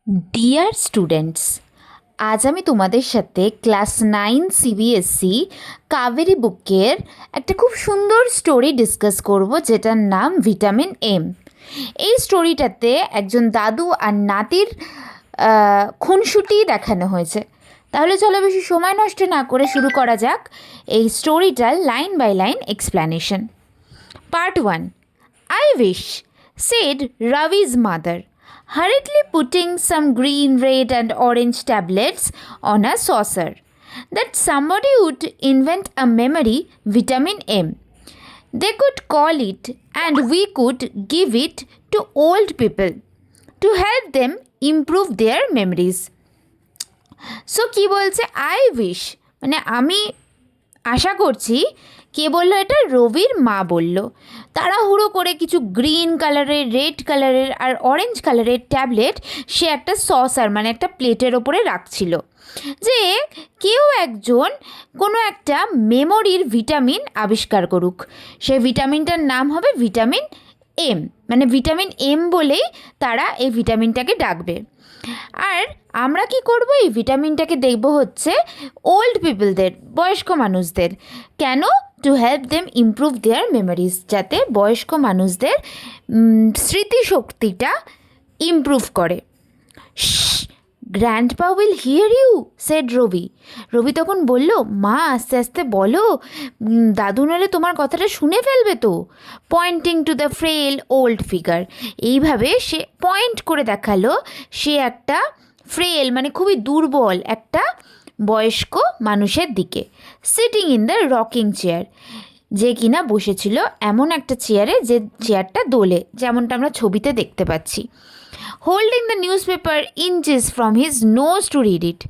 Dear students, আজ আমি তোমাদের সাথে ক্লাস 9 সিবিএসসি কাবেরী বুকের একটা খুব সুন্দর স্টোরি ডিসকাস করব, যেটার নাম ভিটামিন এম। এই স্টোরিটাতে একজন দাদু আর নাতির খুনসুটি দেখানো হয়েছে। তাহলে চলো বেশি সময় নষ্ট না করে শুরু করা যাক এই স্টোরিটার line by line explanation. Part 1. I wish, said Ravi's mother, hurriedly putting some green, red, and orange tablets on a saucer, that somebody would invent a memory vitamin M. They could call it, and we could give it to old people to help them improve their memories. So কী বলছে? I wish মানে আমি আশা করছি। কে বলল এটা? রবির মা বলল। তাড়াহুড়ো করে কিছু গ্রিন কালারের, রেড কালারের আর অরেঞ্জ কালারের ট্যাবলেট সে একটা সসার মানে একটা প্লেটের ওপরে রাখছিল, যে কেউ একজন কোনো একটা মেমোরির ভিটামিন আবিষ্কার করুক। সেই ভিটামিনটার নাম হবে ভিটামিন এম, মানে ভিটামিন এম বলেই তারা এই ভিটামিনটাকে ডাকবে। আর আমরা কি করব? এই ভিটামিনটাকে দেখব হচ্ছে ওল্ড পিপলদের, বয়স্ক মানুষদের। কেন? To help them improve their memories, যাতে বয়স্ক মানুষদের স্মৃতিশক্তিটা ইমপ্রুভ করে। Grandpa will hear you, said Ravi. Ravi তখন বলল, মা আস্তে আস্তে বলো, দাদু নাহলে তোমার কথাটা শুনে ফেলবে তো। Pointing to the frail old figure, এইভাবে সে পয়েন্ট করে দেখালো সে একটা ফ্রেল মানে খুবই দুর্বল একটা বয়স্ক মানুষের দিকে। Sitting in the rocking chair, যে কিনা বসেছিল এমন একটা চেয়ারে যে চেয়ারটা দোলে, যেমনটা আমরা ছবিতে দেখতে পাচ্ছি। Holding the newspaper inches from his nose to read it,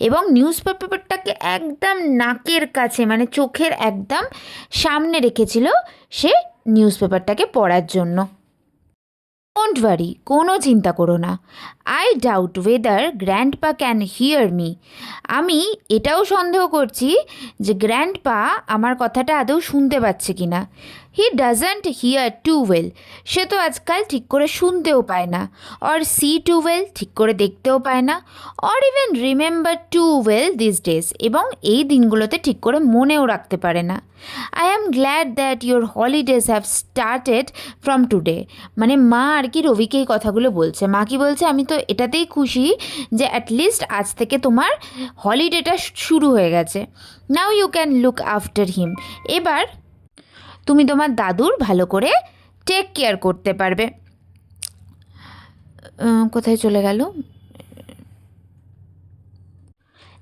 এবং নিউজ পেপারটাকে একদম নাকের কাছে মানে চোখের একদম সামনে রেখেছিল সে নিউজ পেপারটাকে পড়ার জন্য। ডোন্ট ওয়ারি, কোনো চিন্তা করো না। I doubt weather grandpa can hear me, আমি এটাও সন্দেহ করছি যে গ্র্যান্ডপা আমার কথাটা আদৌ শুনতে পাচ্ছে কি না। He doesn't hear too well, সে তো আজকাল ঠিক করে শুনতেও পায় না। অর সি টু ওয়েল, ঠিক করে দেখতেও পায় না। Or even remember to well this days, এবং এই দিনগুলোতে ঠিক করে মনেও রাখতে পারে না। I am glad that your holidays have started from today, মানে মা আর কি রবিকে এই কথাগুলো বলছে। মা কি বলছে? আমি তো এটাতেই খুশি যে অ্যাটলিস্ট আজ থেকে তোমার হলিডেটা শুরু হয়ে গেছে। Now you can look after him, এবার তুমি তোমার দাদুর ভালো করে টেক কেয়ার করতে পারবে। কোথায় চলে গেল?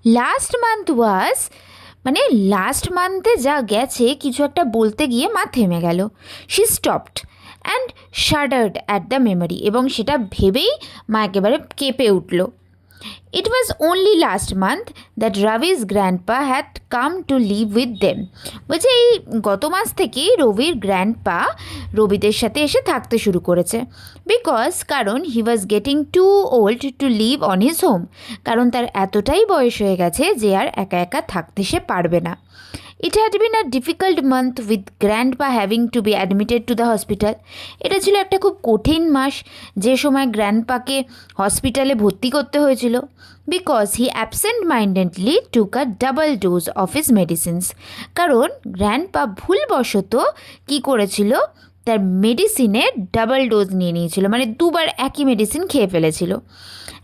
লাস্ট মান্থ ওয়াজ, মানে লাস্ট মান্থে যা গেছে কিছু একটা বলতে গিয়ে মা থেমে গেল। She stopped and shuddered at the memory, এবং সেটা ভেবেই মা একেবারে কেঁপে উঠল। It was only last month that Ravi's grandpa had come to live with them, বলছে এই গত মাস থেকেই রবির গ্র্যান্ডপা রবিদের সাথে এসে থাকতে শুরু করেছে। বিকজ, কারণ he was getting too old to live on his home, কারণ তার এতটাই বয়স হয়ে গেছে যে আর একা একা থাকতে সে পারবে না। It had been a difficult month with grandpa having to be admitted to the hospital, এটা ছিল একটা খুব কঠিন মাস যে সময় গ্র্যান্ডপাকে হসপিটালে ভর্তি করতে হয়েছিল। Because he absent mindedly took a double dose of his medicines, কারণ গ্র্যান্ডপা ভুলবশত কী করেছিল, তার মেডিসিনের ডাবল ডোজ নিয়ে নিয়েছিল, মানে দুবার একই মেডিসিন খেয়ে ফেলেছিল।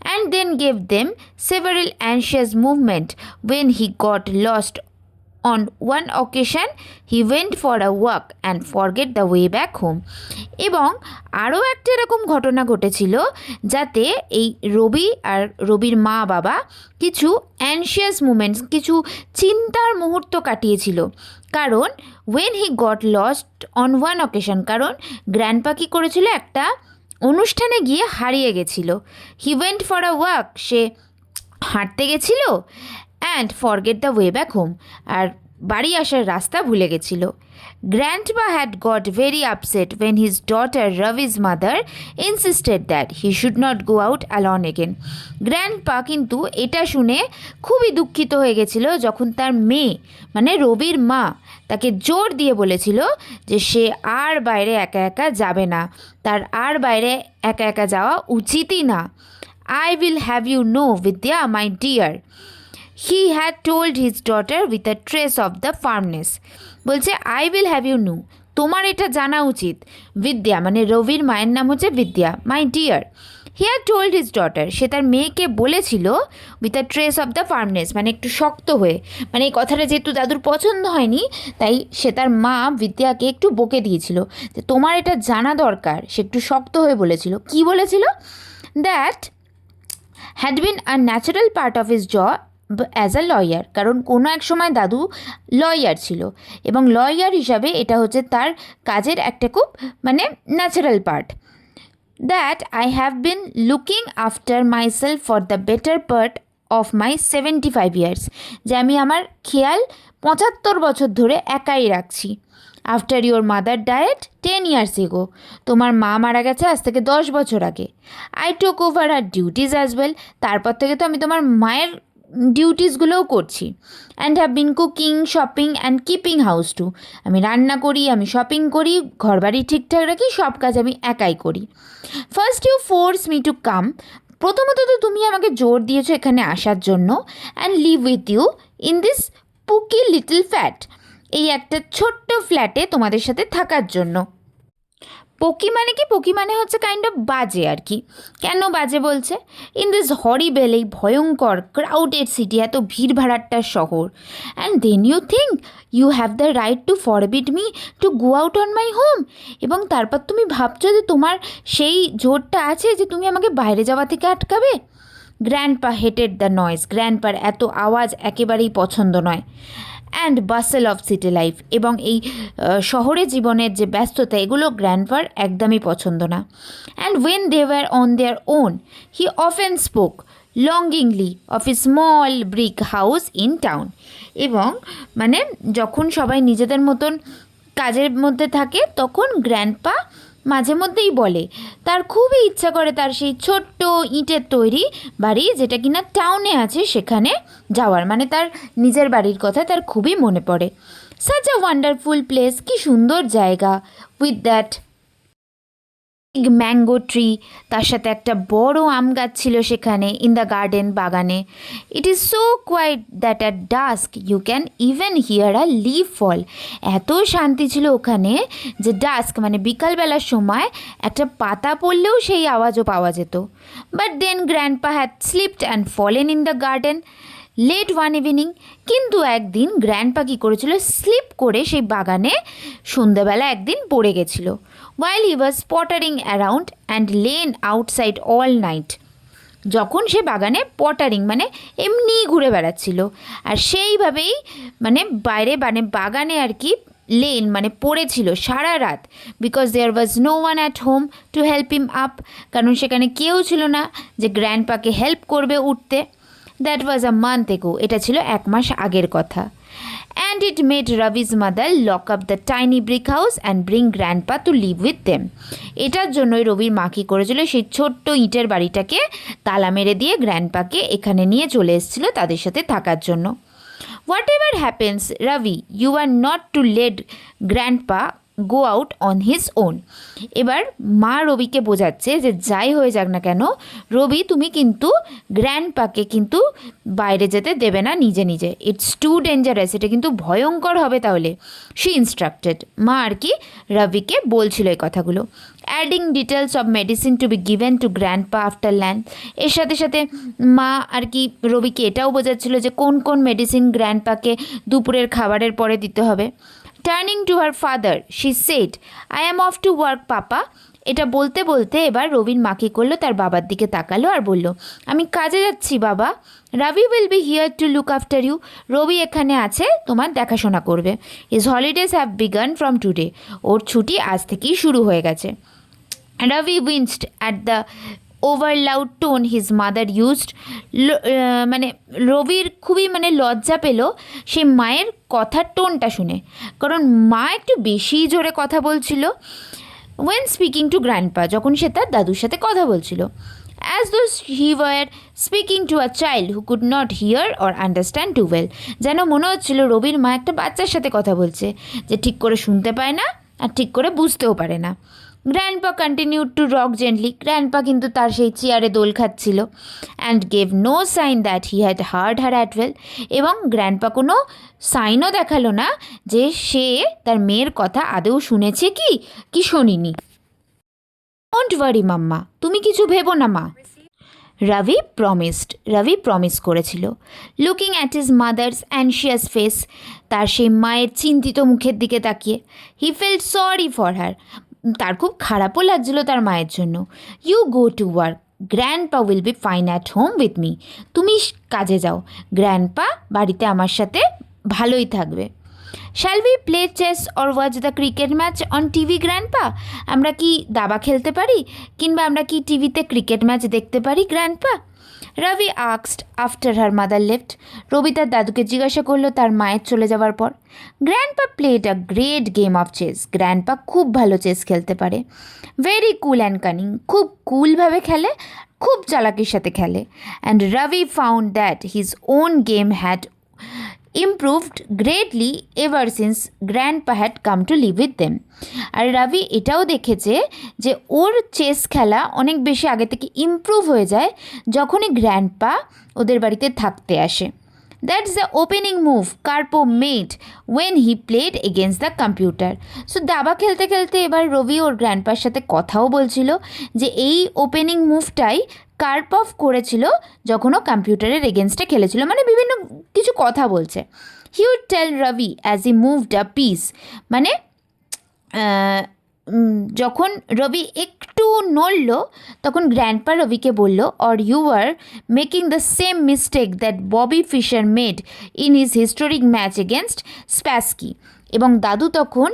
And then gave them several anxious movement when he got lost on one occasion he went for a walk and forget the way back home, এবং আরও একটা এরকম ঘটনা ঘটেছিল যাতে এই রবি আর রবির মা বাবা কিছু অ্যানশিয়াস মুমেন্টস, কিছু চিন্তার মুহূর্ত কাটিয়েছিল। কারণ when he got lost on one occasion, কারণ গ্র্যান্ডপা কী করেছিল, একটা অনুষ্ঠানে গিয়ে হারিয়ে গেছিল। He went for a walk, সে হাঁটতে গেছিল। And forget the way back home, আর বাড়ি আসার রাস্তা ভুলে গেছিল। Grandpa had got very upset when his daughter Ravi's mother insisted that he should not go out alone again. Grandpa কিন্তু এটা শুনে খুবই দুঃখিত হয়ে গেছিল যখন তার মেয়ে মানে রবির মা তাকে জোর দিয়ে বলেছিল যে সে আর বাইরে একা একা যাবে না, তার আর বাইরে একা একা যাওয়া উচিতই না। I will have you know, Vidya, my dear, he had told his daughter with a trace of the firmness. বলছে I will have you know, তোমার এটা জানা উচিত। বিদ্যা মানে রবির মায়ের নাম হচ্ছে Vidya, my dear. He had told his daughter, সে তার মেয়েকে বলেছিল with a trace of the firmness, মানে একটু শক্ত হয়ে, মানে এই কথাটা যেহেতু দাদুর পছন্দ হয়নি তাই সে তার মা বিদ্যাকে একটু বকে দিয়েছিল যে তোমার এটা জানা দরকার। সে একটু শক্ত হয়ে বলেছিল। কি বলেছিল? That had been a natural part of his job as a lawyer, কারণ কোনো এক সময় দাদু লয়ার ছিল এবং লয়ার হিসাবে এটা হচ্ছে তার কাজের একটা খুব মানে natural part. That I have been looking after myself for the better part of my 75 years, যে আমি আমার খেয়াল 75 বছর ধরে একাই রাখছি। After your mother diet 10 years ago, তোমার মা মারা গেছে আজ থেকে 10 বছর আগে। আই টোক ওভার আর ডিউটিজ অ্যাজ ওয়েল, তারপর থেকে তো আমি তোমার মায়ের ডিউটিসগুলোও করছি। And have been cooking, shopping and keeping house to, আমি রান্না করি, আমি শপিং করি, ঘরবাড়ি ঠিকঠাক রাখি, সব কাজ আমি একাই করি। First you force me to come, প্রথমত তো তুমি আমাকে জোর দিয়েছো এখানে আসার জন্য। And leave with you in this pokey little flat, এই একটা ছোট্ট ফ্ল্যাটে তোমাদের সাথে থাকার জন্য। পকি মানে কি? পকি মানে হচ্ছে কাইন্ড অফ বাজে আর কি। কেন বাজে বলছে? ইন দিস হরিবেল, এই ভয়ঙ্কর ক্রাউডেড সিটি, এত ভিড় ভাড়াট্টার শহর। And then you think you have the right to forbid me to go out on my home, এবং তারপর তুমি ভাবছো যে তোমার সেই জোরটা আছে যে তুমি আমাকে বাইরে যাওয়া থেকে আটকাবে। গ্র্যান্ডপা হেটেড দ্য নয়েজ, গ্র্যান্ডপার এত আওয়াজ একেবারেই পছন্দ নয়। And basil of city life, এবং এই শহরে জীবনের যে ব্যস্ততা, এগুলো গ্র্যান্ডপার একদমই পছন্দ না। And when they were on their own he often spoke longingly of a small brick house in town, এবং মানে যখন সবাই নিজেদের মতন কাজের মধ্যে থাকে তখন গ্র্যান্ডপা মাঝে মধ্যেই বলে তার খুবই ইচ্ছা করে তার সেই ছোট্ট ইটের তৈরি বাড়ি, যেটা কিনা টাউনে আছে, সেখানে যাওয়ার, মানে তার নিজের বাড়ির কথা তার খুবই মনে পড়ে। সাচ আ ওয়ান্ডারফুল প্লেস, কি সুন্দর জায়গা, উইথ দ্যাট ম্যাঙ্গো ট্রি, তার সাথে একটা বড় আম গাছ ছিল সেখানে, ইন দ্য গার্ডেন, বাগানে। It is so quiet that at dusk you can even hear a leaf fall, এত শান্তি ছিল ওখানে যে ডাস্ক মানে বিকালবেলার সময় একটা পাতা পড়লেও সেই আওয়াজও পাওয়া যেত। But then grandpa had slipped and fallen in the garden late one evening, কিন্তু একদিন গ্র্যান্ডপা কী করেছিল, স্লিপ করে সেই বাগানে সন্ধ্যাবেলা একদিন পড়ে গেছিল। while he was pottering around and lain outside all night, যখন সে বাগানে পটারিং মানে এমনি ঘুরে বেড়াচ্ছিল, আর সেইভাবেই মানে বাইরে মানে বাগানে আর কি লেন মানে পড়েছিল সারা রাত। Because there was no one at home to help him up, কারণ সেখানে কেউ ছিল না যে গ্র্যান্ডপাকে হেল্প করবে উঠতে। দ্যাট ওয়াজ আ মান্থ এগো, এটা ছিল 1 মাস আগের কথা। And it made Ravi's mother lock up the tiny brick house and bring grandpa to live with them. এটার জন্যই রবির মা কী করেছিল, সেই ছোট্ট ইটের বাড়িটাকে তালা মেরে দিয়ে গ্র্যান্ডপাকে এখানে নিয়ে চলে এসেছিল তাদের সাথে থাকার জন্য। Whatever happens Ravi, you are not to let grandpa go out on his own. এবার মা রবিকে বোঝাচ্ছে যে যাই হয়ে যাক না কেন রবি, তুমি কিন্তু গ্র্যান্ডপাকে কিন্তু বাইরে যেতে দেবে না নিজে নিজে। ইটস টু ডেঞ্জারাস, এটা কিন্তু ভয়ঙ্কর হবে তাহলে। শি ইনস্ট্রাক্টেড, মা আর কি রবিকে বলছিল এই কথাগুলো। Adding details of medicine to be given to grandpa after land, এর সাথে সাথে মা আর কি রবিকে এটাও বোঝাচ্ছিল যে কোন কোন মেডিসিন গ্র্যান্ডপাকে দুপুরের খাবারের পরে দিতে হবে। Turning to her father she said, I am off to work papa. এটা বলতে বলতে এবার রবির মা কী করলো, তার বাবার দিকে তাকালো আর বলল, আমি কাজে যাচ্ছি বাবা। Ravi will be here to look after you, Rabi এখানে আছে তোমার দেখাশোনা করবে। His holidays have begun from today, ওর ছুটি আজ থেকেই শুরু হয়ে গেছে। Ravi winced at the over loud tone his mother used, মানে রবির খুবই মানে লজ্জা পেল সেই মায়ের কথার টোনটা শুনে, কারণ মা একটু বেশি জোরে কথা বলছিল। ওয়েন স্পিকিং টু গ্র্যান্ডপা, যখন সে তার দাদুর সাথে কথা বলছিল। As those he war speaking to a child who could not here or understand two well, যেন মনে হচ্ছিল রবির মা একটা বাচ্চার সাথে কথা বলছে যে ঠিক করে শুনতে পায় না আর ঠিক করে বুঝতেও পারে না। Grandpa continued to rock gently, grandpa কিন্তু তার সেই চেয়ারে দোল খাচ্ছিল, and gave no sign that he had heard her at all, এবং গ্র্যান্ডপা কোনো সাইনও দেখালো না যে সে তার মেয়ের কথা আদৌ শুনেছে কি শোনেনি। ডোন্ট ওয়ারি মাম্মা, তুমি কিছু ভেবো না মা, রবি প্রমিস করেছিল। Looking at his mother's anxious face, তার সেই মায়ের চিন্তিত মুখের দিকে তাকিয়ে, he felt sorry for her, তার খুব খারাপও লাগছিল তার মায়ের জন্য। You go to work, grandpa will be fine at home with me, তুমি কাজে যাও, গ্র্যান্ডপা বাড়িতে আমার সাথে ভালোই থাকবে। Shall we play chess or watch the cricket match on TV grandpa, আমরা কি দাবা খেলতে পারি, কিংবা আমরা কি টিভিতে ক্রিকেট ম্যাচ দেখতে পারি grandpa? Rabi asked after her mother left, Rabi তার দাদুকে জিজ্ঞাসা করলো তার মায়ের চলে যাওয়ার পর। Grandpa played a great game of chess, grandpa খুব ভালো চেস খেলতে পারে। ভেরি কুল অ্যান্ড কানিং, খুব কুলভাবে খেলে, খুব চালাকির সাথে খেলে। And Ravi found that his own game had improved greatly ever since grandpa had come to live with them. আর রবি এটাও দেখেছে যে ওর চেস খেলা অনেক বেশি আগে থেকে ইমপ্রুভ হয়ে যায় যখনই গ্র্যান্ডপা ওদের বাড়িতে থাকতে আসে। That's the opening move Karpov made when he played against the computer. So দাবা খেলতে খেলতে এবার রবি ওর গ্র্যান্ডপার সাথে কথাও বলছিল যে এই ওপেনিং মুভটাই কার্পভ করেছিল যখন ও কম্পিউটারের এগেনস্টে খেলেছিল, মানে বিভিন্ন কিছু কথা বলছে। He would tell Rabi as he moved a piece, মানে যখন রবি একটু নড়ল তখন গ্র্যান্ডপা রবিকে বলল, or you are making the same mistake that Bobby Fischer made in his historic match against Spassky. এবং দাদু তখন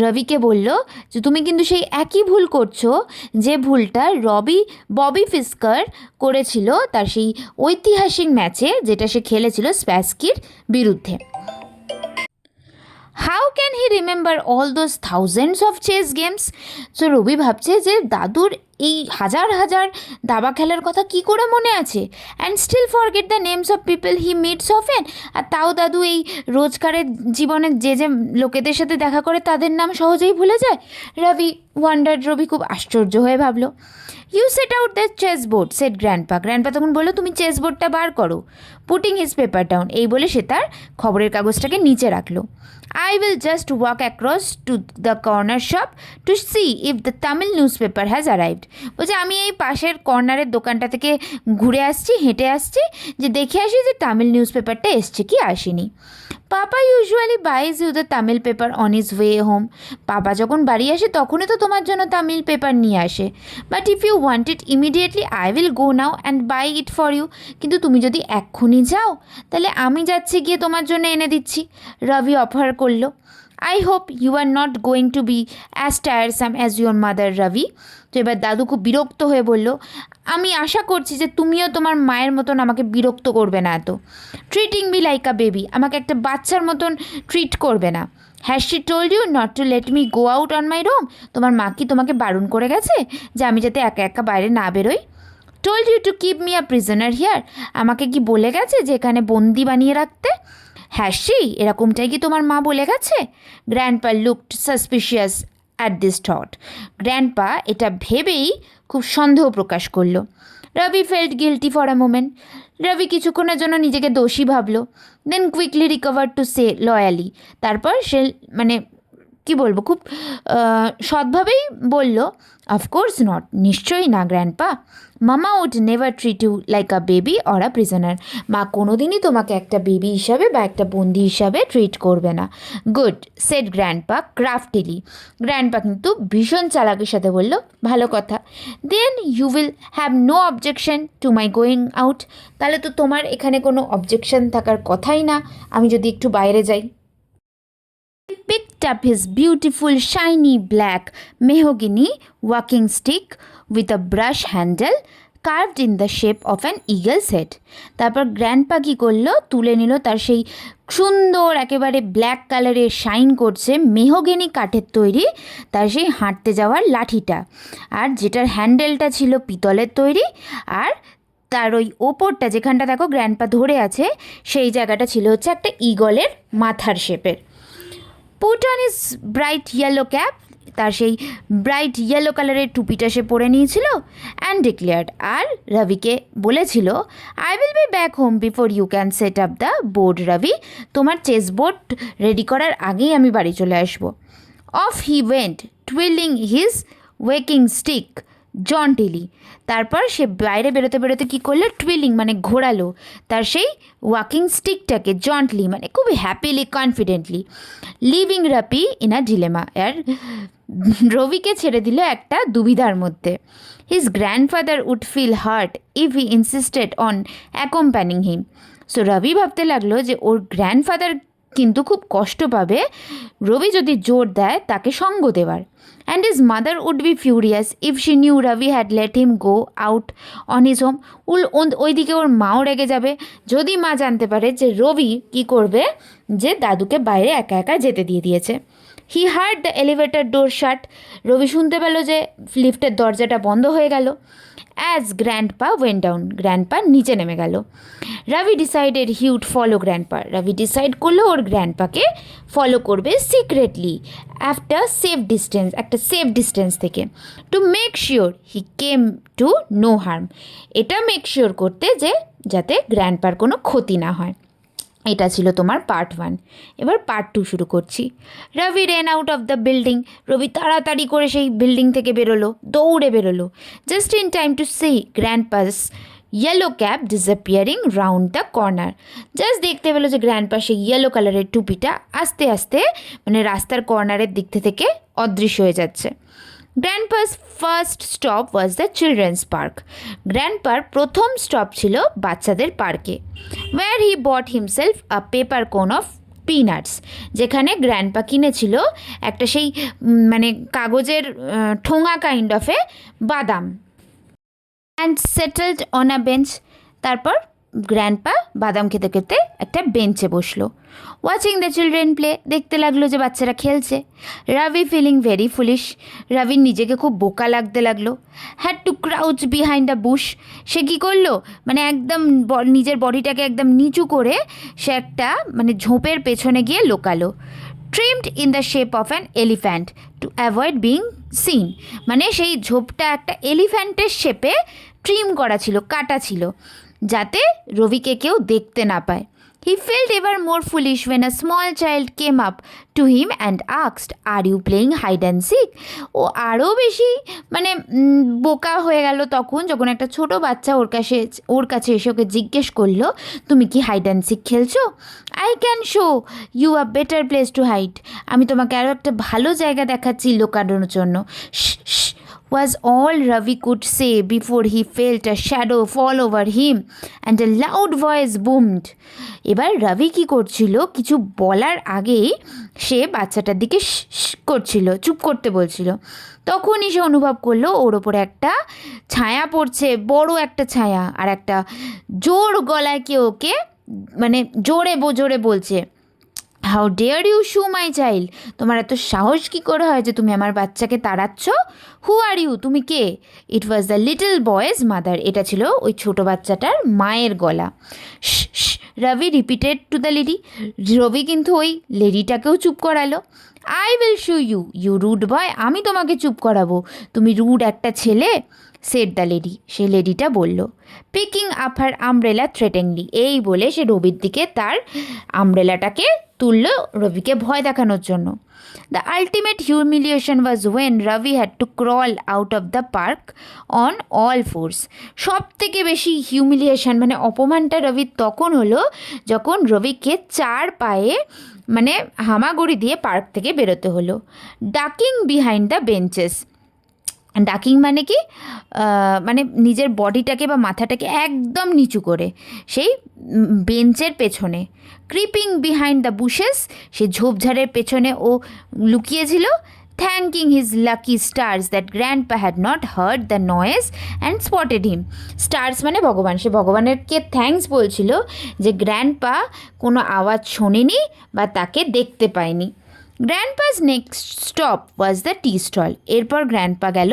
রবিকে বলল যে তুমি কিন্তু সেই একই ভুল করছো যে ভুলটা ববি ফিস্কার করেছিল তার সেই ঐতিহাসিক ম্যাচে, যেটা সে খেলেছিল স্প্যাসকির বিরুদ্ধে। How can he remember all those thousands of chess games? So Rabi ভাবছে যে দাদুর এই হাজার হাজার দাবা খেলার কথা কি করে মনে আছে, and still forget the names of people he meets often, আর তাও দাদু এই রোজকারের জীবনে যে লোকেদের সাথে দেখা করে তাদের নাম সহজেই ভুলে যায়। রবি খুব আশ্চর্য হয়ে ভাবলো। You set out the chess board said grandpa, grandpa তখন বললো তুমি চেস বোর্ডটা বার করো। পুটিং হিজ পেপার ডাউন, এই বলে সে তার খবরের কাগজটাকে নিচে রাখলো। I will just walk across to the corner shop to see if the Tamil newspaper has arrived. বলছে আমি এই পাশের কর্নারের দোকানটা থেকে ঘুরে আসছি, হেঁটে আসছি, যে দেখে আসি যে তামিল নিউজ পেপারটা এসছে কি আসেনি। Papa usually buys you the Tamil paper on is way home, papa যখন বাড়ি আসে তখনই তো তোমার জন্য তামিল পেপার নিয়ে আসে। But if you want it immediately I will go now and buy it for you, কিন্তু তুমি যদি এক্ষুনি যাও তাহলে আমি যাচ্ছি গিয়ে তোমার জন্য এনে দিচ্ছি, রবি অফার করলো। I hope you are not going to be as tiresome as your mother Rabi. তো এবার দাদু খুব বিরক্ত হয়ে বলল, আমি আশা করছি যে তুমিও তোমার মায়ের মতন আমাকে বিরক্ত করবে না এত। Treating me like a baby, আমাকে একটা বাচ্চার মতন ট্রিট করবে না। Has she told you not to let me go out on my room, তোমার মা কি তোমাকে বারণ করে গেছে যে আমি যাতে একা একা বাইরে না বেরোই? Told you to keep me a prisoner here, আমাকে কি বলে গেছে যে এখানে বন্দি বানিয়ে রাখতে? হ্যাঁ এরকমটাই কি তোমার মা বলে গেছে? Grandpa looked suspicious at this thought, grandpa এটা ভেবেই খুব সন্দেহ প্রকাশ করলো। Rabi felt guilty for a moment, Rabi কিছুক্ষণের জন্য নিজেকে দোষী ভাবলো। Then quickly recover to say loyally, তারপর সে মানে কি বলবো খুব সৎভাবেই বলল, অফকোর্স নট, নিশ্চয়ই না grandpa, mama would never treat you like a baby or a prisoner, মা কোনোদিনই তোমাকে একটা বেবি হিসাবে বা একটা বন্দি হিসাবে ট্রিট করবে না। Good said grandpa craftily, grandpa কিন্তু ভীষণ চালাকের সাথে বলল, ভালো কথা। Then you will have no objection to my going out, তাহলে তো তোমার এখানে কোনো অবজেকশন থাকার কথাই না আমি যদি একটু বাইরে যাই। Picked up his beautiful shiny black mahogany walking stick with a brush handle carved in the shape of an eagle's head. তারপর গ্র্যান্ডপা কী করলো, তুলে নিল তার সেই সুন্দর একেবারে ব্ল্যাক কালারের শাইন করছে মেহগনি কাঠের তৈরি তার সেই হাঁটতে যাওয়ার লাঠিটা, আর যেটার হ্যান্ডেলটা ছিল পিতলের তৈরি, আর তার ওই ওপরটা যেখানটা দেখো গ্র্যান্ডপা ধরে আছে সেই জায়গাটা ছিল হচ্ছে একটা ইগলের মাথার শেপের। Put on his bright yellow cap, তার সেই ব্রাইট ইয়েলো কালারের টুপিটা সে পরে নিয়েছিল অ্যান্ড ডিক্লেয়ার্ড, আর রবিকে বলেছিল, I will be back home before you can set up the board Rabi, তোমার চেস বোর্ড রেডি করার আগেই আমি বাড়ি চলে আসবো। Off he went twirling his walking stick jauntily. তারপর সে বাইরে বেরোতে বেরোতে কী করলো, টুইলিং মানে ঘোরালো তার সেই ওয়াকিং স্টিকটাকে জন্টলি মানে খুব happily confidently, leaving Ravi in a dilemma. আর রবিকে ছেড়ে দিল একটা দুবিধার মধ্যে। His grandfather would feel hurt if he insisted on accompanying him. So Rabi ভাবতে লাগলো যে ওর গ্র্যান্ডফাদার কিন্তু খুব কষ্ট পাবে রবি যদি জোর দেয় তাকে সঙ্গ দেওয়ার। And his mother would be furious if she knew Ravi had let him go out on his home. ওইদিকে ওর মাও রেগে যাবে যদি মা জানতে পারে যে রবি কী করবে, যে দাদুকে বাইরে একা একা যেতে দিয়ে দিয়েছে। He heard the elevator door shut. Rabi শুনতে পেল যে লিফটের দরজাটা বন্ধ হয়ে গেল। As grandpa went down, grandpa নিচে নেমে গেল। Rabi decided he would follow grandpa. Rabi decide করলো ওর গ্র্যান্ডপাকে ফলো করবে সিক্রেটলি আফটার একটা সেফ ডিস্টেন্স থেকে, to make sure he came to no harm. এটা মেক শিওর করতে যে যাতে গ্র্যান্ডপার কোনো ক্ষতি না হয়। এটা ছিল তোমার পার্ট 1। এবার পার্ট 2 শুরু করছি। Rabi ran out of the building. Rabi তাড়াতাড়ি করে সেই বিল্ডিং থেকে বেরোলো, দৌড়ে বেরোলো, just in time to see grandpa's yellow cap disappearing round the corner. Just দেখতে পেলো যে গ্র্যান্ডপা সেই ইয়েলো কালারের টুপিটা আস্তে আস্তে মানে রাস্তার কর্নারের দিক থেকে অদৃশ্য হয়ে যাচ্ছে। Grandpa's first stop was the children's park. গ্র্যান্ডপার প্রথম স্টপ ছিল বাচ্চাদের পার্কে। Where he bought himself a paper cone of peanuts, যেখানে গ্র্যান্ডপা কিনেছিল একটা সেই মানে কাগজের ঠোঙা কাইন্ড অফ এ বাদাম। And settled on a bench. তারপর গ্র্যান্ডপা বাদাম খেতে খেতে একটা বেঞ্চে বসলো। ওয়াচিং দ্য চিলড্রেন প্লে, দেখতে লাগলো যে বাচ্চারা খেলছে। রবি ফিলিং ভেরি ফুলিশ, রবির নিজেকে খুব বোকা লাগতে লাগলো। Had to crouch behind a bush, সে কী করলো মানে একদম নিজের বডিটাকে একদম নিচু করে সে একটা মানে ঝোপের পেছনে গিয়ে লোকালো। Trimmed in the shape of an elephant to avoid being seen, মানে সেই ঝোপটা একটা এলিফ্যান্টের শেপে ট্রিম করা ছিল, কাটা ছিল, যাতে রবিকে কেউ দেখতে না পায়। He felt ever more foolish when a small child came up to him and asked, are you playing hide and seek. ও আরও বেশি মানে বোকা হয়ে গেল তখন যখন একটা ছোট বাচ্চা ওর কাছে এসে ওকে জিজ্ঞেস করলো, তুমি কি হাইড অ্যান্ড সিক খেলছো? I can show you a better place to hide, আমি তোমাকে আরও একটা ভালো জায়গা দেখাচ্ছি লুকানোর জন্য। was all Ravi could say before he felt a shadow fall over him and a loud voice boomed. এবার রবি কী করছিল, কিছু বলার আগেই সে বাচ্চাটার দিকে করছিল, চুপ করতে বলছিল। তখনই সে অনুভব করলো ওর ওপরে একটা ছায়া পড়ছে, বড় একটা ছায়া, আর একটা জোর গলায় কেউ ওকে মানে জোরে জোরে বলছে, how dare you shoo my child, তোমার এত সাহস কী করে হয় যে তুমি আমার বাচ্চাকে তাড়াচ্ছ? হু আর ইউ, তুমি কে? It was the little boy's mother, এটা ছিল ওই ছোটো বাচ্চাটার মায়ের গলা। Rabi repeated to the lady, Rabi কিন্তু ওই লেডিটাকেও চুপ করালো। I will show you, you rude boy, আমি তোমাকে চুপ করাবো, তুমি রুড একটা ছেলে, সেড দ্য লেডি, সেই লেডিটা বলল। পিকিং আপ হার আমব্রেলা থ্রেটেনলি, এই বলে সে রবির দিকে তার আমব্রেলাটাকে তুললো রবিকে ভয় দেখানোর জন্য। The ultimate humiliation was when Ravi had to crawl out of the park on all fours. সব থেকে বেশি হিউমিলিয়েশন মানে অপমানটা রবির তখন হলো যখন রবিকে 4 পায়ে মানে হামাগুড়ি দিয়ে পার্ক থেকে বেরোতে হলো। ডাকিং বিহাইন্ড দ্য বেঞ্চেস, ডাকিং মানে কি, মানে নিজের বডিটাকে বা মাথাটাকে একদম নিচু করে সেই বেঞ্চের পেছনে। ক্রিপিং বিহাইন্ড দ্য বুশেস, সে ঝোপঝাড়ের পেছনে ও লুকিয়েছিল। Thanking his lucky stars that grandpa had not heard the noise and spotted him. Stars মানে ভগবান, সে ভগবানেরকে থ্যাঙ্কস বলছিল যে গ্র্যান্ডপা কোনো আওয়াজ শোনেনি বা তাকে দেখতে পায়নি। Grandpa's next stop was the tea stall, এরপর গ্র্যান্ডপা গেল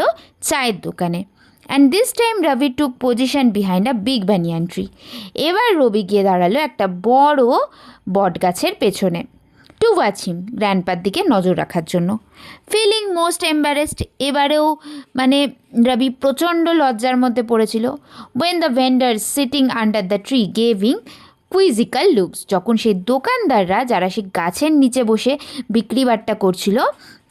চায়ের দোকানে। And this time Rabi took position behind a big banyan tree, এবার রবি গিয়ে দাঁড়ালো একটা বড় বট গাছের পেছনে। টু ওয়াচ হিম, গ্র্যান্ডপার দিকে নজর রাখার জন্য। ফিলিং মোস্ট এম্বারেসড, এবারেও মানে রবি প্রচণ্ড লজ্জার মধ্যে পড়েছিল। When the vendor sitting under the tree gave him quizzical looks, যখন সেই দোকানদাররা যারা সেই গাছের নিচে বসে বিক্রি বাট্টা করছিল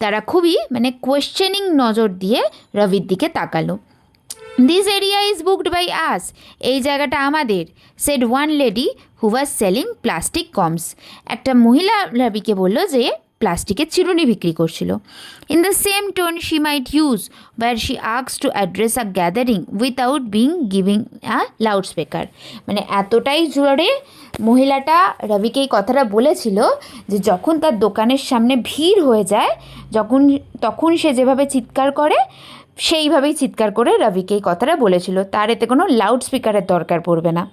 তারা খুবই মানে কোয়েশ্চেনিং নজর দিয়ে রবির দিকে তাকালো। This area is booked by us, এই জায়গাটা আমাদের, said one lady who was selling plastic combs, একটা মহিলা রবিকে বলল যে প্লাস্টিকের চিরুনি বিক্রি করছিল। In the same tone she might use where she asks to address a gathering without being giving a loud speaker, মানে এতটাই জোরে মহিলাটা রবিকে এই কথাটা বলেছিল যে যখন তার দোকানের সামনে ভিড় হয়ে যায় তখন সে যেভাবে চিৎকার করে সেইভাবেই চিৎকার করে রবিকে এই কথাটা বলেছিল, তার এতে কোনো লাউড স্পিকারের দরকার পড়বে না।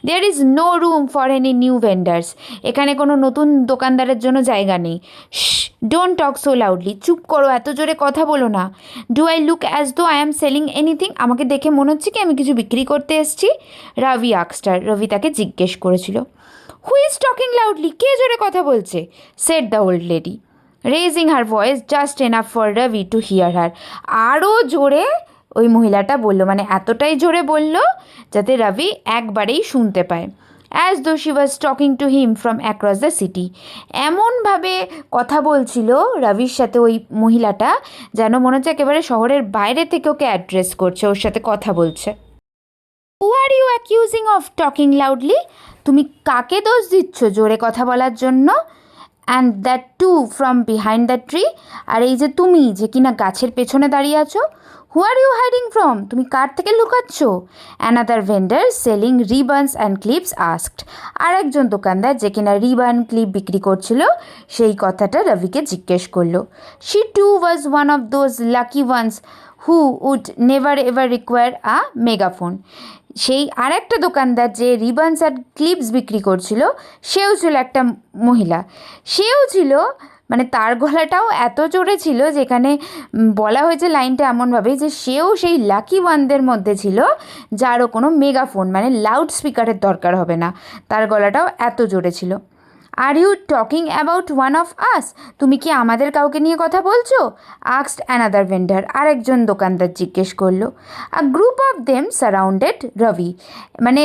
There is no room for any new vendors, এখানে কোনো নতুন দোকানদারের জন্য জায়গা নেই। ডোন্ট টক সো লাউডলি, চুপ করো, এত জোরে কথা বলো না। Do I look as though I am selling anything, আমাকে দেখে মনে হচ্ছে কি আমি কিছু বিক্রি করতে এসেছি? রবি আক্সটার, রবি তাকে জিজ্ঞেস করেছিল। হু ইজ টকিং লাউডলি, কে জোরে কথা বলছে? Said the old lady, raising her voice just enough for Ravi to hear her, আরও জোরে ওই মহিলাটা বলল, মানে এতটাই জোরে বলল যাতে রবি একবারেই শুনতে পায়। As though she was talking to him from across the city, এমনভাবে কথা বলছিল রবির সাথে ওই মহিলাটা যেন মনে হচ্ছে একেবারে শহরের বাইরে থেকে ওকে অ্যাড্রেস করছে, ওর সাথে কথা বলছে। Who are you accusing of talking loudly, তুমি কাকে দোষ দিচ্ছ জোরে কথা বলার জন্য? And that too from behind the tree, আর এই যে তুমি যে কিনা গাছের পেছনে দাঁড়িয়ে আছো। Who are you hiding from, তুমি কার থেকে লুকাচ্ছ? Another vendor selling ribbons and clips asked, আর একজন দোকানদার যে কিনা রিবন ক্লিপ বিক্রি করছিল সেই কথাটা রবিকে জিজ্ঞেস করলো। She too was one of those lucky ones who would never ever require a megaphone, সেই আর একটা দোকানদার যে রিবনস আর ক্লিপস বিক্রি করছিল সেও ছিল একটা মহিলা, সেও ছিল মানে তার গলাটাও এত জোরে ছিল যেখানে বলা হয়েছে লাইনটা এমনভাবে যে সেও সেই লাকি ওয়ানদের মধ্যে ছিল যারও কোনো মেগাফোন মানে লাউড স্পিকারের দরকার হবে না, তার গলাটাও এত জোরে ছিল। Are you talking about one of us, তুমি কি আমাদের কাউকে নিয়ে কথা বলছো? আস্কড অ্যানাদার ভেন্ডার, আরেকজন দোকানদার জিজ্ঞেস করলো। আ গ্রুপ অফ দেম সারাউন্ডেড রবি, মানে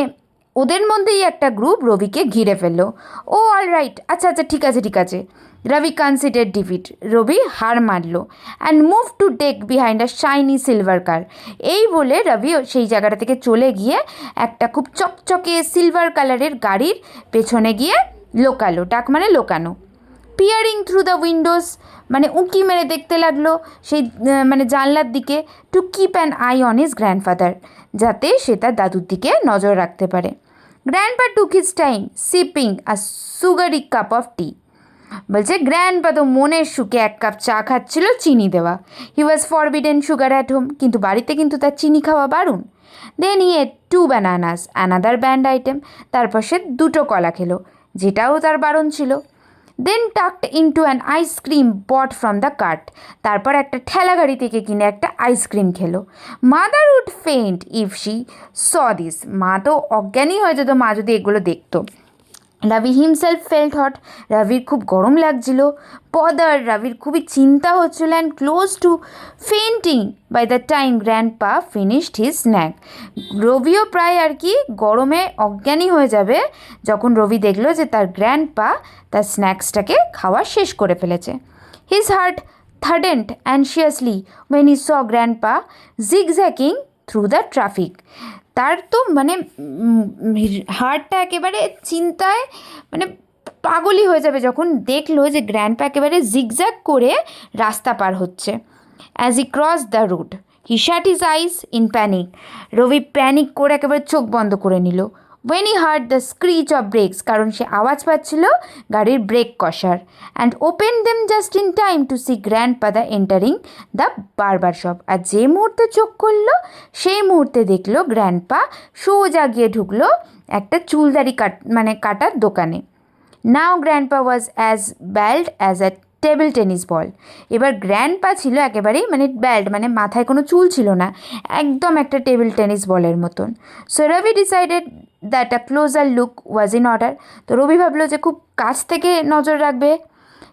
ওদের মধ্যেই একটা গ্রুপ রবিকে ঘিরে ফেললো। ও অল রাইট, আচ্ছা আচ্ছা ঠিক আছে ঠিক আছে। রবি কনসিডার ডিফিট, রবি হার মারল। And move to take behind a shiny silver car, এই বলে রবি সেই জায়গাটা থেকে চলে গিয়ে একটা খুব চকচকে সিলভার কালারের গাড়ির পেছনে গিয়ে লোকালো, ডাক মানে লোকানো। পিয়ারিং থ্রু দ্য উইন্ডোজ, মানে উঁকি মেরে দেখতে লাগলো সেই মানে জানলার দিকে। To keep an eye on his grandfather, যাতে সে তার দাদুর দিকে নজর রাখতে পারে। Grandpa took his time sipping a sugary cup of tea, বলছে গ্র্যান্ডপা তো মনের সুখে এক কাপ চা খাচ্ছিল চিনি দেওয়া। He was forbidden sugar at home, কিন্তু বাড়িতে কিন্তু তার চিনি খাওয়া বারণ। Then he ate 2 bananas, another banned item, তারপর সে 2টো কলা খেলো যেটাও তার বারণ ছিল। Then tucked into an ice cream bought from the cart, তারপর একটা ঠেলা গাড়ি থেকে কিনে একটা আইসক্রিম খেলো। Mother would faint if she saw this, মা তো অজ্ঞানী হয়ে যেত মা যদি এগুলো দেখতো। রবি হিমসেলফ ফেল্ট হট, রবির খুব গরম লাগছিল। পদার, রবির খুবই চিন্তা হচ্ছিল। And close to fainting by the time grandpa finished his snack, রবিও প্রায় আর কি গরমে অজ্ঞানী হয়ে যাবে যখন রবি দেখলো যে তার গ্র্যান্ডপা তার স্ন্যাক্সটাকে খাওয়া শেষ করে ফেলেছে। হিজ হার্ট থার্ডেন্ড anxiously when he saw grandpa zigzagging through the traffic, তার তো মানে হার্টটা একেবারে চিন্তায় মানে পাগলই হয়ে যাবে যখন দেখলো যে গ্র্যান্ডপা একেবারে জিগজ্যাগ করে রাস্তা পার হচ্ছে। As he cross the road he shut his eyes in panic, Rabi panic করে একেবারে চোখ বন্ধ করে নিল। When he heard the screech of brakes, কারণ সে আওয়াজ পাচ্ছিল গাড়ির ব্রেক কষার। And open them just in time to see grandpa the entering the barber shop, আর যে মুহূর্তে চোখ করলো সেই মুহূর্তে দেখলো গ্র্যান্ডপা সোজা গিয়ে ঢুকলো একটা চুলদারি কাটার দোকানে। Now grandpa was as bald as a table tennis ball, এবার গ্র্যান্ডপা ছিল একেবারেই মানে ব্যাল্ড মানে মাথায় কোনো চুল ছিল না, একদম একটা টেবিল টেনিস বলের মতন। So Ravi decided that a closer look was in order, তো রবি ভাবলো যে খুব কাছ থেকে নজর রাখবে।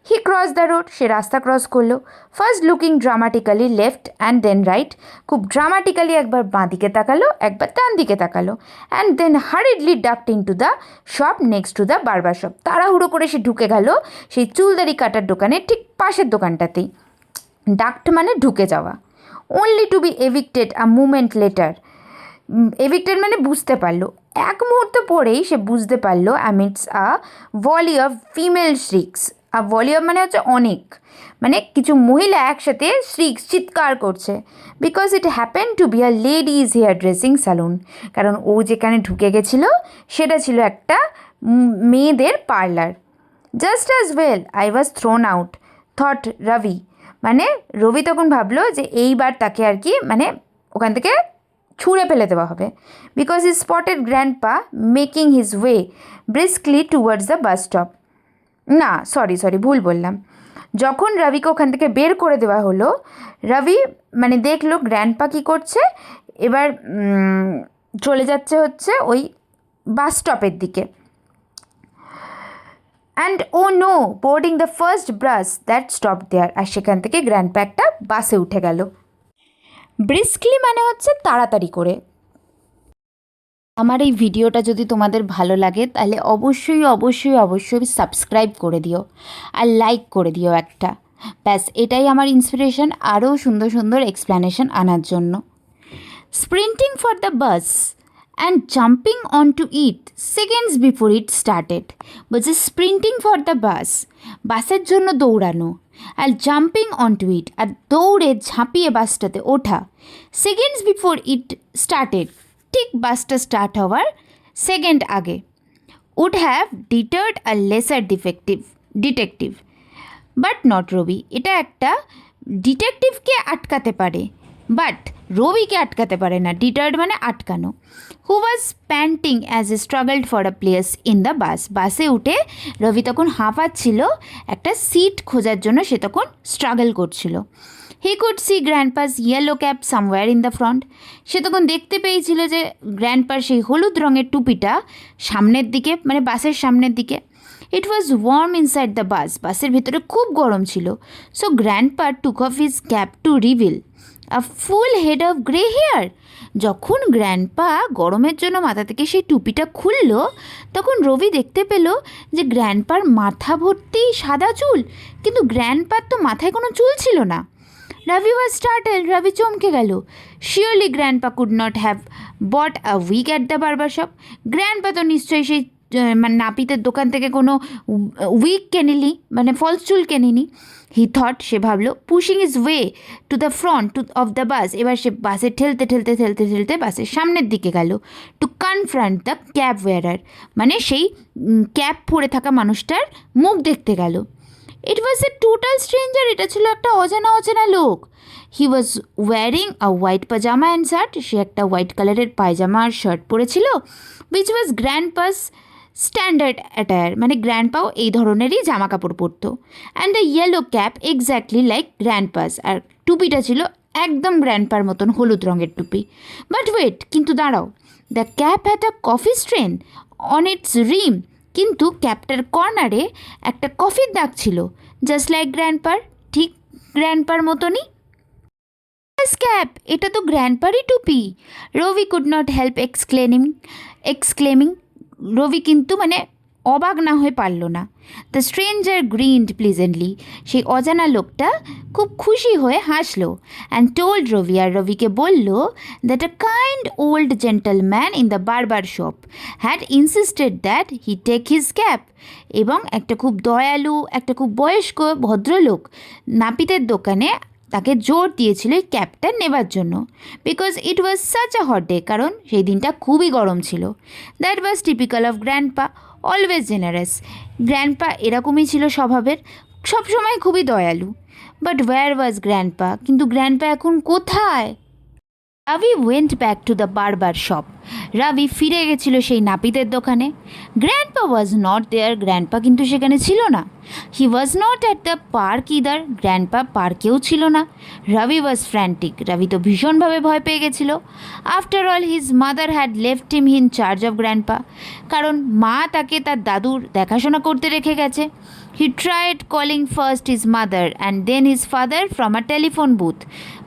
হি ক্রস দ্য রোড, সে রাস্তা ক্রস করলো। First looking dramatically left and then right, খুব ড্রামাটিক্যালি একবার বাঁ দিকে তাকালো, একবার ডান দিকে তাকালো। And then hurriedly ducked in two the shop next to the barber shop, তাড়াহুড়ো করে সে ঢুকে গেল সেই চুলদারি কাটার দোকানের ঠিক পাশের দোকানটাতেই। ডাকড মানে ঢুকে যাওয়া। Only to be evicted a moment later, evicted মানে বুঝতে পারলো, এক মুহূর্ত পরেই সে বুঝতে পারলো amidst a volley of female shrieks. A volley of মানে হচ্ছে অনেক, মানে কিছু মহিলা একসাথে শ্রিক্স চিৎকার করছে। Because it happen to be a ladies hair dressing salon, কারণ ও যেখানে ঢুকে গেছিলো সেটা ছিল একটা মেয়েদের parlour. Just as well I was thrown out thought Rabi, মানে রবি তখন ভাবলো যে এইবার তাকে আর কি মানে ওখান থেকে ছুঁড়ে ফেলে দেওয়া হবে। Because he spotted grandpa making his way briskly towards the bus stop. না সরি ভুল বললাম। যখন রবিকে ওখান থেকে বের করে দেওয়া হলো, রবি মানে দেখলো গ্র্যান্ডপা কী করছে, এবার চলে যাচ্ছে হচ্ছে ওই বাস স্টপের দিকে। And oh no boarding the first bus that stop there, আর সেখান থেকে গ্র্যান্ডপা একটা বাসে উঠে গেল। ব্রিস্কলি মানে হচ্ছে তাড়াতাড়ি করে। আমার এই ভিডিওটা যদি তোমাদের ভালো লাগে তাহলে অবশ্যই সাবস্ক্রাইব করে দিও আর লাইক করে দিও একটা। ব্যাস এটাই আমার ইন্সপিরেশন আরও সুন্দর সুন্দর এক্সপ্লেনেশন আনার জন্য। Sprinting for the bus and jumping on to it seconds before it started, বলছে স্প্রিন্টিং ফর দ্য বাস, বাসের জন্য দৌড়ানো, আর জাম্পিং অন টু ইট, আর দৌড়ে ঝাঁপিয়ে বাসটাতে ওঠা, সেকেন্ডস বিফোর ইট স্টার্টেড, ঠিক বাসটা স্টার্ট হওয়ার সেকেন্ড আগে, would have deterred a lesser detective but not Rabi. এটা একটা ডিটেকটিভকে আটকাতে পারে বাট রবিকে আটকাতে পারে না। ডিটার্ড মানে আটকানো। Who was panting as he struggled for a place in the bus, বাসে উঠে রবি তখন হাঁপাচ্ছিল, একটা সিট খোঁজার জন্য সে তখন স্ট্রাগল করছিল। He could see grandpa's yellow cap somewhere in the front, সে তখন দেখতে পেয়েছিল যে গ্র্যান্ডপার সেই হলুদ রঙের টুপিটা সামনের দিকে, মানে বাসের সামনের দিকে। It was warm inside the bus, বাসের ভেতরে খুব গরম ছিল। So grandpa took off his cap to reveal a full head of grey hair. যখন গ্র্যান্ডপা গরমের জন্য মাথা থেকে সেই টুপিটা খুলল, তখন রবি দেখতে পেল যে গ্র্যান্ডপার মাথা ভর্তি সাদা চুল, কিন্তু গ্র্যান্ডপার তো মাথায় কোনো চুল ছিল না। রবি ওয়াজ স্টার্টেল, রবি চমকে গেল। Surely grandpa could not have bought a wig at the barber shop, grandpa তো নিশ্চয়ই সেই মানে নাপিতের দোকান থেকে কোনো উইক কেনেনি, মানে ফলস চুল কেনেনি। হি থট, সে ভাবলো, pushing is way to the front of the bus, এবার সে বাসে ঠেলতে বাসের সামনের দিকে গেল। টু কনফ্রন্ট দ্য ক্যাব ওয়ারার, মানে সেই ক্যাব পরে থাকা মানুষটার মুখ দেখতে গেল। ইট ওয়াজ এ টোটাল স্ট্রেঞ্জার, এটা ছিল একটা অজানা লোক। He was wearing a white pyjama and shirt, সে একটা হোয়াইট কালারের পায়জামা আর শার্ট পরেছিল। Which was grandpa's standard attire, মানে গ্র্যান্ডপাও এই ধরনেরই জামা কাপড় পরতো। And a yellow cap exactly like grandpa's, আর টুপিটা ছিল একদম গ্র্যান্ডপার মতন হলুদ রঙের টুপি। বাট ওয়েট, কিন্তু দাঁড়াও, the cap had a coffee stain on its rim, কিন্তু ক্যাপটার কর্নারে একটা কফির দাগ ছিল, জাস্ট লাইক গ্র্যান্ডপার, ঠিক গ্র্যান্ডপার মতনই। ক্যাপ, এটা তো গ্র্যান্ডপারই টুপি। রবি কুড নট হেল্প এক্সক্লেমিং, রবি কিন্তু মানে অবাক না হয়ে পারল না। দ্য স্ট্রেঞ্জার গ্রিনড প্লিজেন্টলি, সেই অজানা লোকটা খুব খুশি হয়ে হাসলো। অ্যান্ড টোল্ড রবি, আর রবিকে বলল, that a kind old gentleman in the barber shop had insisted that he take his cap, এবং একটা খুব দয়ালু, একটা খুব বয়স্ক ভদ্রলোক নাপিতের দোকানে তাকে জোর দিয়েছিল এই ক্যাপটা নেবার জন্য। Because it was such a hot day, কারণ সেই দিনটা খুবই গরম ছিল। That was typical of grandpa, always generous. Grandpa এরকমই ছিল স্বভাবের, সবসময় খুবই দয়ালু। বাট ওয়্যার ওয়াজ গ্র্যান্ডপা, কিন্তু গ্র্যান্ডপা এখন কোথায়? Ravi went back to the barber shop, Ravi ফিরে গেছিল সেই নাপিতের দোকানে। Grandpa was not there, grandpa কিন্তু সেখানে ছিল না। He was not at the park either, grandpa পার্কেও ছিল না। রাভি ওয়াজ ফ্র্যান্টিক, রাভি তো ভীষণভাবে ভয় পেয়ে গেছিল। After all his mother had left him in charge of grandpa, কারণ মা তাকে তার দাদুর দেখাশোনা করতে রেখে গেছে। He tried calling first his mother and then his father from a telephone booth,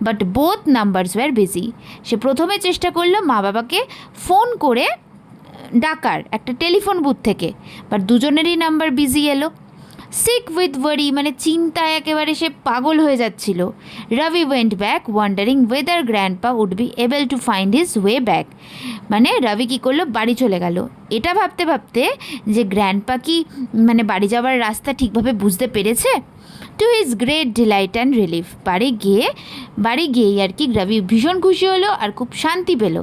but both numbers were busy. সে প্রথমে চেষ্টা করলো মা বাবাকে ফোন করে ডাকার একটা টেলিফোন বুথ থেকে, বাট দুজনেরই নাম্বার বিজি এলো। সিক উইথ ওয়ারি, মানে চিন্তায় একেবারে সে পাগল হয়ে যাচ্ছিল। Ravi went back wondering whether grandpa would be able to find his way back, মানে রবি কী করলো, বাড়ি চলে গেল এটা ভাবতে ভাবতে যে গ্র্যান্ডপা কি মানে বাড়ি যাওয়ার রাস্তা ঠিকভাবে বুঝতে পেরেছে। To his great delight and relief, বাড়ি গিয়েই আর কি রবি ভীষণ খুশি হলো আর খুব শান্তি পেল।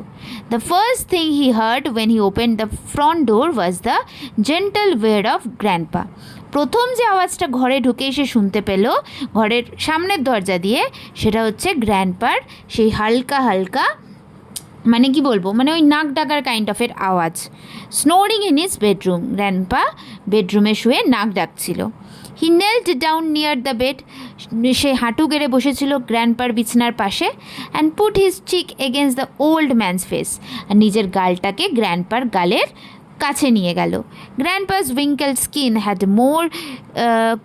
The first thing he heard when he open the front door was the gentle wade of grandpa. প্রথম যে আওয়াজটা ঘরে ঢুকে সে শুনতে পেল ঘরের সামনের দরজা দিয়ে, সেটা হচ্ছে গ্র্যান্ডপার সেই হালকা হালকা মানে কি বলবো, মানে ওই নাক ডাকার কাইন্ড অফের আওয়াজ। Snoring in his bedroom, grandpa বেডরুমে শুয়ে নাক ডাকছিল। He knelt down near the bed, সে হাঁটু গেড়ে বসেছিল গ্র্যান্ডপার বিছানার পাশে। And put his cheek against the old man's face, আর নিজের গালটাকে গ্র্যান্ডপার গালের কাছে নিয়ে গেল। Grandpa's wrinkled skin had more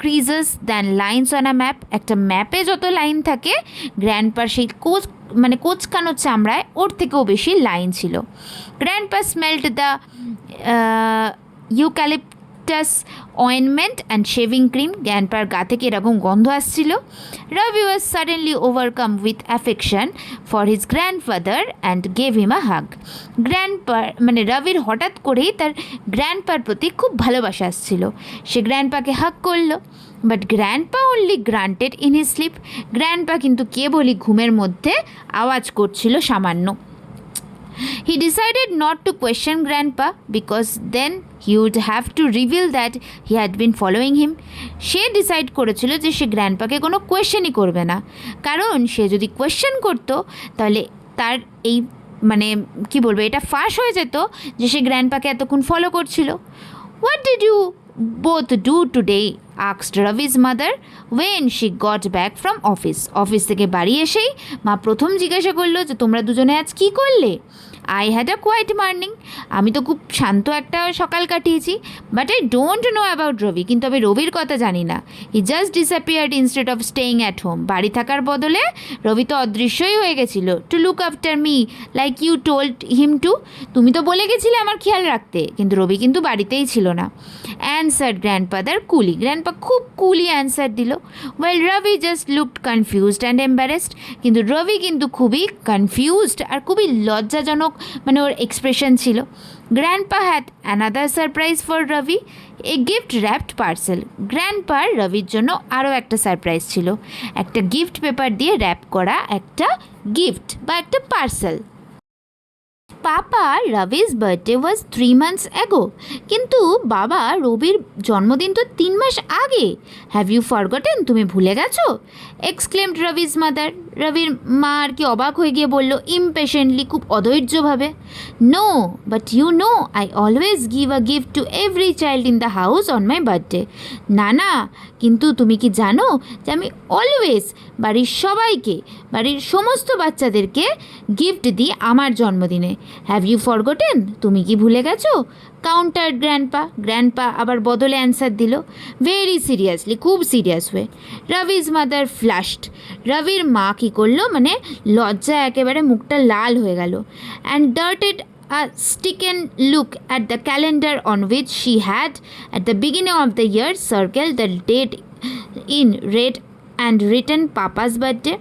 creases than lines on a map, একটা ম্যাপে যত লাইন থাকে গ্র্যান্ডপার সেই কোচকানো চামড়ায় ওর থেকেও বেশি লাইন ছিল। Grandpa smelt the eucalyptus ointment and shaving cream, গ্র্যান্ডপার গা থেকে এরকম গন্ধ আসছিল। Ravi was suddenly overcome with affection for his grandfather and gave him a hug. গ্র্যান্ডপার মানে রবির হঠাৎ করেই তার গ্র্যান্ডপার প্রতি খুব ভালোবাসা আসছিল, সে গ্র্যান্ডপাকে হাগ করলো। But grandpa only grunted in his sleep, grandpa কিন্তু কেবলই ঘুমের মধ্যে আওয়াজ করছিল সামান্য। He decided not to question Grandpa because then he would have to reveal that he had been following him. Say decide করেছিল যে সে গ্র্যান্ডপাকে কোনো কোয়েশ্চেনই করবে না, কারণ সে যদি কোয়েশ্চেন করতো তাহলে তার এই মানে কি বলবো এটা ফাঁস হয়ে যেত যে সে গ্র্যান্ডপাকে এতক্ষণ ফলো করছিল। What did you both do today? asked Ravi's mother when she got back from office. Office থেকে বাড়ি এসেই মা প্রথম জিজ্ঞাসা করলো যে তোমরা দুজনে আজ কী করলে। I had a quiet morning, আমি তো খুব শান্ত একটা সকাল কাটিয়েছি। But I don't know about Ravi, কিন্তু আমি রবির কথা জানি না। He just disappeared instead of staying at home, বাড়ি থাকার বদলে রবি তো অদৃশ্যই হয়ে গেছিল। To look after me like you told him to, তুমি তো বলে গেছিলে আমার খেয়াল রাখতে, কিন্তু রবি কিন্তু বাড়িতেই ছিল না। অ্যান্সার গ্র্যান্ডফাদার কুলি, গ্র্যান্ডপা খুব কুলি অ্যান্সার দিল। Well Ravi just looked confused and embarrassed, কিন্তু রবি কিন্তু খুবই কনফিউজড আর খুবই লজ্জাজনক মানে ওর এক্সপ্রেশন ছিল। Grandpa had another surprise for Ravi, a gift wrapped parcel. গ্র্যান্ডপার রবির জন্য আরও একটা সারপ্রাইজ ছিল, একটা গিফট পেপার দিয়ে র্যাপ করা একটা গিফট বা একটা পার্সেল। পাপা রবি's বার্থডে ওয়াজ 3 months ago, কিন্তু বাবা রবির জন্মদিন তো 3 মাস আগে। হ্যাভ ইউ ফরগটেন, তুমি ভুলে গেছো? এক্সক্লেমড রবি's মাদার, রবির মা আর কি অবাক হয়ে গিয়ে বলল ইমপেশেন্টলি, খুব অধৈর্যভাবে। No, but you know I always give a gift to every child in the house on my birthday. না, কিন্তু তুমি কি জানো যে আমি অলওয়েজ বাড়ির সবাইকে, বাড়ির সমস্ত বাচ্চাদেরকে গিফট দিই আমার জন্মদিনে। হ্যাভ ইউ ফরগটেন, তুমি কি ভুলে গেছো? কাউন্টার গ্র্যান্ডপা আবার বদলে অ্যান্সার দিল ভেরি সিরিয়াসলি, খুব সিরিয়াস হয়ে। রবি's মাদার ফ্লাশড, রবির মা কী করলো মানে লজ্জায় একেবারে মুখটা লাল হয়ে গেল। And darted a stricken look at the calendar on which she had at the beginning of the year circled the date in red and written Papa's birthday.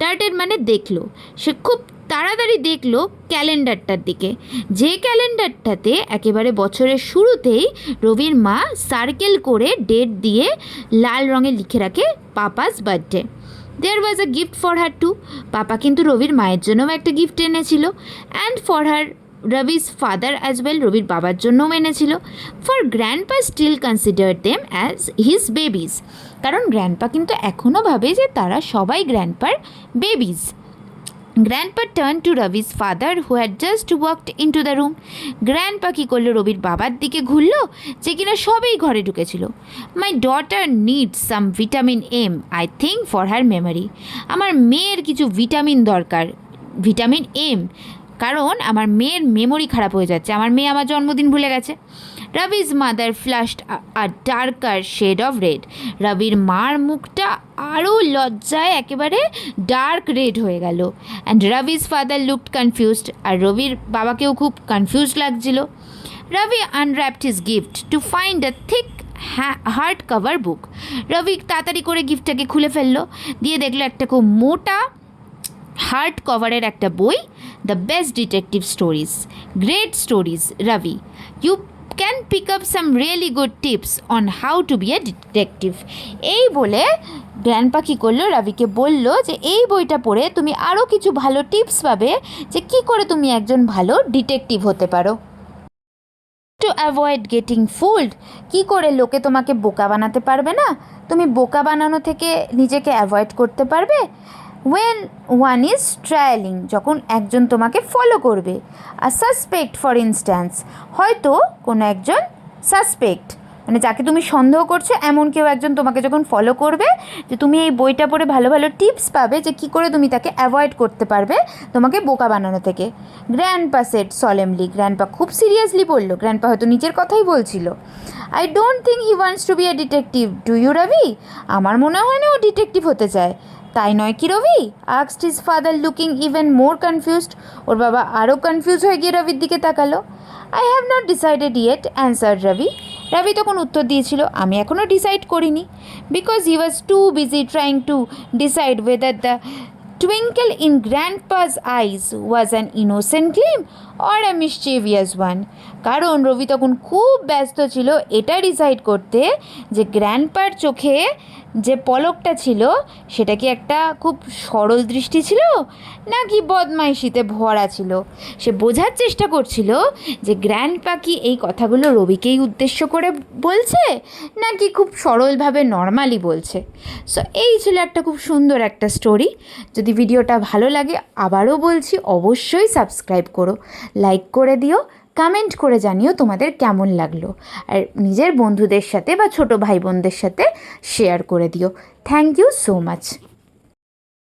Darted মানে দেখলো, সে খুব তাড়াতাড়ি দেখলো ক্যালেন্ডারটার দিকে, যে ক্যালেন্ডারটাতে একেবারে বছরের শুরুতেই রবির মা সার্কেল করে ডেট দিয়ে লাল রঙে লিখে রাখে papa's birthday. There was a gift for her too, papa কিন্তু রবির মায়ের জন্যও একটা গিফট এনেছিল। And for her Ravi's father as well, রবির বাবার জন্যও এনেছিল। For grandpa still consider them as his babies, কারণ গ্র্যান্ডপা কিন্তু এখনও ভাবে যে তারা সবাই গ্র্যান্ডপার babies. Grandpa turn to Ravi's father who had just walked in two the room. Grandpa কী করলো, রবির বাবার দিকে ঘুরলো যে কিনা সবেই ঘরে ঢুকেছিল। My daughter needs some vitamin M I think for her memory. আমার মেয়ের কিছু ভিটামিন দরকার, ভিটামিন এম, কারণ আমার মেয়ের মেমোরি খারাপ হয়ে যাচ্ছে, আমার মেয়ে আমার জন্মদিন ভুলে গেছে। Ravi's mother flushed a darker shade of red. রবির মার মুখটা আরও লজ্জায় একেবারে ডার্ক রেড হয়ে গেল। And Ravi's father looked confused, আর রবির বাবাকেও খুব কনফিউজড লাগছিল। Ravi unwrapped his gift to find a thick hard cover book. Ravi তাড়াতাড়ি করে গিফটটাকে খুলে ফেললো, দিয়ে দেখলো একটা খুব মোটা হার্ড কভারের একটা বই, the best detective stories, great stories Ravi, you can pick up some really good tips on how to be a detective. এই বলে গ্র্যান্ডপা কী করলো, রবিকে বলল যে এই বইটা পড়ে তুমি আরও কিছু ভালো টিপস পাবে যে কী করে তুমি একজন ভালো ডিটেকটিভ হতে পারো। টু অ্যাভয়েড গেটিং ফুলড, কী করে লোকে তোমাকে বোকা বানাতে পারবে না, তুমি বোকা বানানো থেকে নিজেকে অ্যাভয়েড করতে পারবে। ওয়েন ওয়ান ইজ ট্রায়ালিং, যখন একজন তোমাকে ফলো করবে। আর সাসপেক্ট ফর ইনস্ট্যান্স, হয়তো কোনো একজন সাসপেক্ট মানে যাকে তুমি সন্দেহ করছো এমন কেউ একজন তোমাকে যখন ফলো করবে, যে তুমি এই বইটা পড়ে ভালো ভালো টিপস পাবে যে কী করে তুমি তাকে অ্যাভয়েড করতে পারবে তোমাকে বোকা বানানো থেকে। গ্র্যান্ডপা সেড সলেমলি, গ্র্যান্ডপা খুব সিরিয়াসলি বললো, গ্র্যান্ডপা হয়তো নিজের কথাই বলছিল। I don't think he wants to be a detective, do you Ravi? আমার মনে হয় না ও ডিটেকটিভ হতে চায়, তাই নয় কি Ravi? Asked his father looking even more confused. ওর বাবা আরও কনফিউজ হয়ে গিয়ে রবির দিকে তাকালো। I have not decided yet answer Ravi. Ravi তখন উত্তর দিয়েছিল, আমি এখনও ডিসাইড করিনি। Because he was too busy trying to decide whether the twinkle in grandpa's eyes was an innocent gleam or a mischievous one. কারণ রবি তখন খুব ব্যস্ত ছিল এটা ডিসাইড করতে যে গ্র্যান্ডপার চোখে যে পলকটা ছিল সেটা কি একটা খুব সরল দৃষ্টি ছিল নাকি বদমাইশিতে ভরা ছিল। সে বোঝার চেষ্টা করছিল যে গ্র্যান্ডপা কি এই কথাগুলো রবিকেই উদ্দেশ্য করে বলছে নাকি খুব সরলভাবে নর্মালি বলছে। সো এই ছিল একটা খুব সুন্দর একটা স্টোরি। যদি ভিডিওটা ভালো লাগে আবারও বলছি অবশ্যই সাবস্ক্রাইব করো, লাইক করে দিও, কমেন্ট করে জানিও তোমাদের কেমন লাগলো, আর নিজের বন্ধুদের সাথে বা ছোটো ভাই বোনদের সাথে শেয়ার করে দিও। Thank you so much.